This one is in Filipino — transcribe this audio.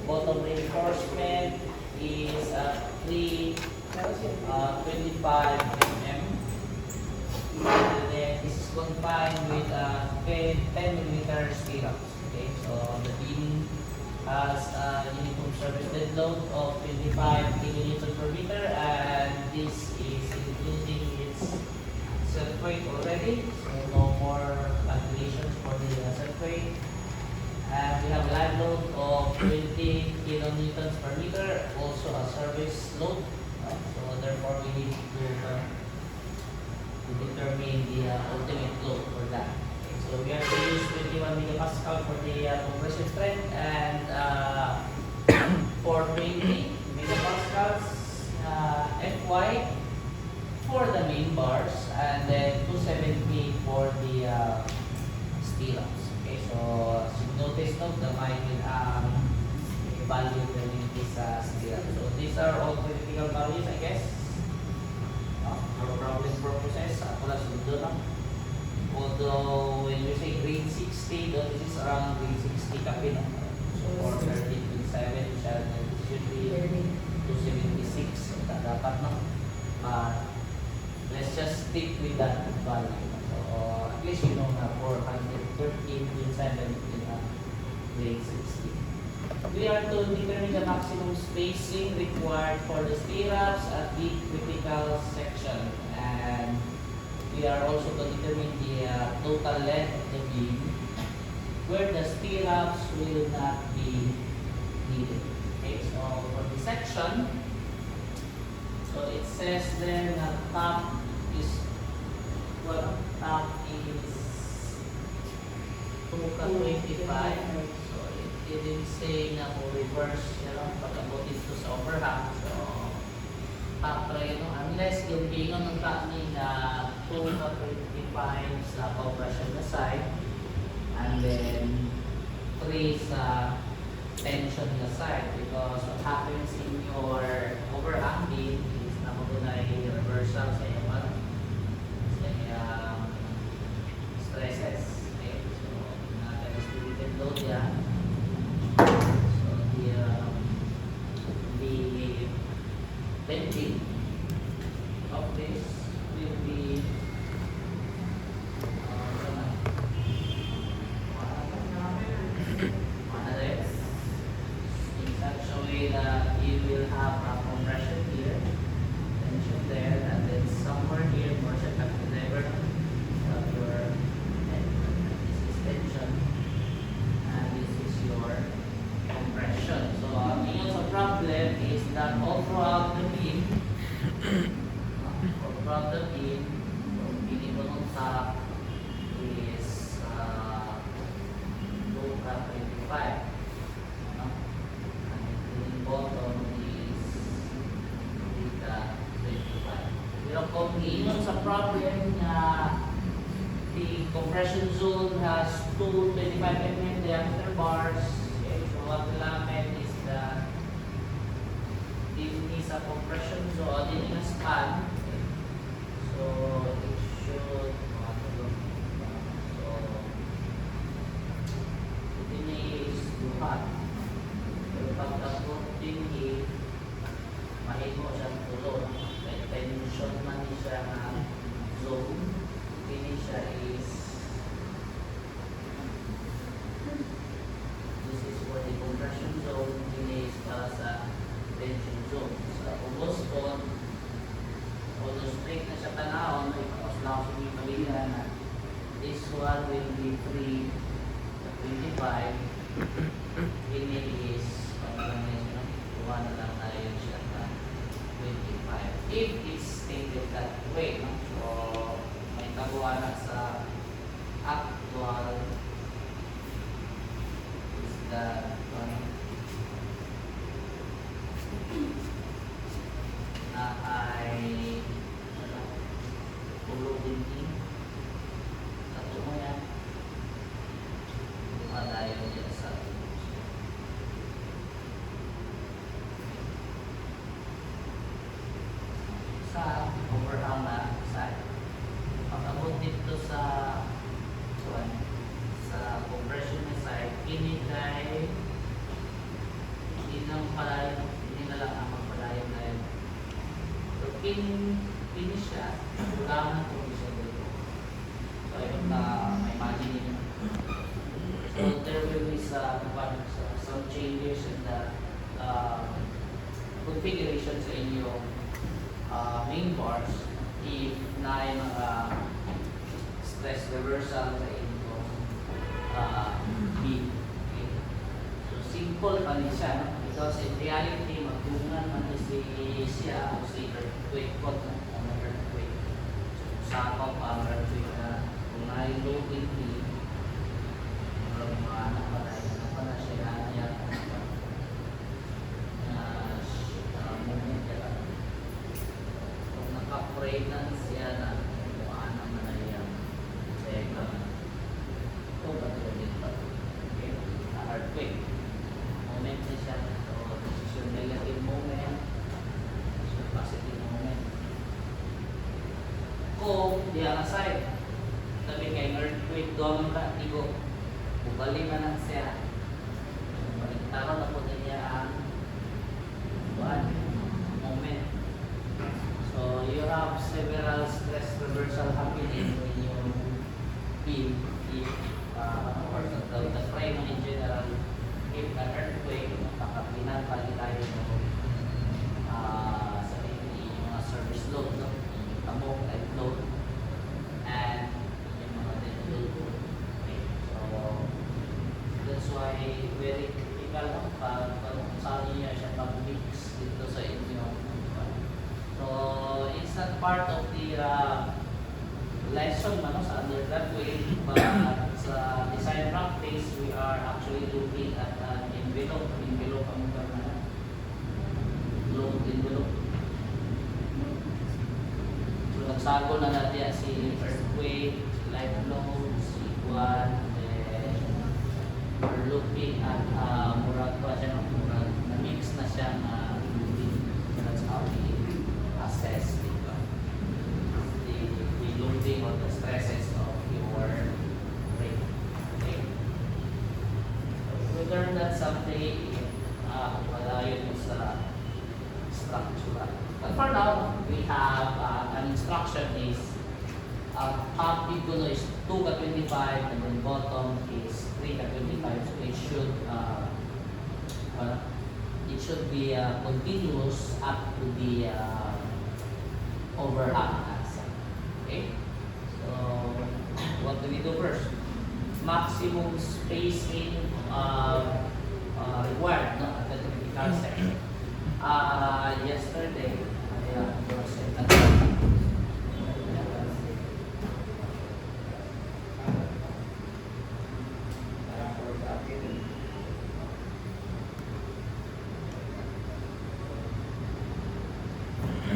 bottom reinforcement is 25 mm. And then this is confined with 10 millimeter stirrups. Okay, so the beam has a uniform surface dead load of 25 kilonewton per meter, and this is including its self weight already, so no more calculations for the self weight. And we have a live load of 20 kilonewtons per meter, also a service load. So therefore we need to determine the ultimate load for that. Okay, so we have to use 21 megapascal for the compression strength, and for 20 megapascals FY for the main bars, and then 270 for the stirrups. Okay, so as you notice, the mic will value in this stirrup. So these are all critical values, I guess. For problem purposes, wala sundo na. Although when you say grade 60, this is around grade 60 kapin. So for 13.7, should be 276. So dapat na. Let's just stick with that value. So at least you know na 413.7 in grade 60. We are to determine the maximum spacing required for the stirrups at the critical section, and we are also to determine the total length of the beam where the stirrups will not be needed. Okay, so for the section, so it says there that top is 225. It didn't say na mo reverse pag-abot ito sa overhang. So, top try unless yung bingon ng top ni na 225 sa compression na side, and then 3 sa tension na side, because what happens in your overhang beam is na magunay reversal sa iyong stresses. Okay, so na-distributed load yan. Bending of this will be in such a way that you will have a compression here, tension there, and then somewhere here, portion that you never have your this is tension, and this is your compression. So the problem is that all throughout the beam, being able top is low cap 25, and the bottom is beta 25. Pero kung iyon sa problem na the compression zone has 225 mm diameter bars, okay, so what will happen is that this sa compression zone, din yung span. So it should din is duhat. Pero pag-abot din mahigo siyang tulog. May tension man siya na zone. Din siya is this is for the compression zone. Din is para sa tension zone. Sa ubos ko finish siya, kailangan ko siya dito. So, yun na, imagine niyo. So, there will be some changes in the configuration sa inyong main bars if na yung stress reversal sa inyong beat. Okay. So, simple pa rin siya, no? Because in reality, magtungan man siya o si earthquake po, ang earthquake. So, sakop ang earthquake na kung na-loading beat, mga napatay na siya niya moment niya. Kung naka-pray na siya na kung naman na yan teka ito ba ito dito? Okay, earthquake moment niya siya. So this is your negative moment, this is your positive moment. Kung di ang aside sabi kay earthquake doon ka tigo bubali man na siya baliktaran na po niya ang moment. So you have several stress reversal happening when you feel if or the frame in general if an earthquake nakakapinan pali tayo ng sa yung mga service load, no? Yung tamok type load and yung mga dead load. Okay. So that's why very critical pag saan niya siya mag-mix dito sa inyo. So it's not part of the lesson sa undergraduate, but sa design practice we are actually looking at an envelope ang load envelope. So nagsagol na natin si earthquake, life load, si Juan, we're looking at murag pa siya, murag na mix na siya loading. That's how we assess the loading or the stresses of your brain. Okay? So, we learned that someday wala yun sa structure. But for now, we have an instruction is top bigulo is 2 ka 25 and then bottom is 3 ka 25. So it should be continuous up to the overhang. Okay? So what do we do first? Maximum spacing required, no? At the critical section. Yesterday, I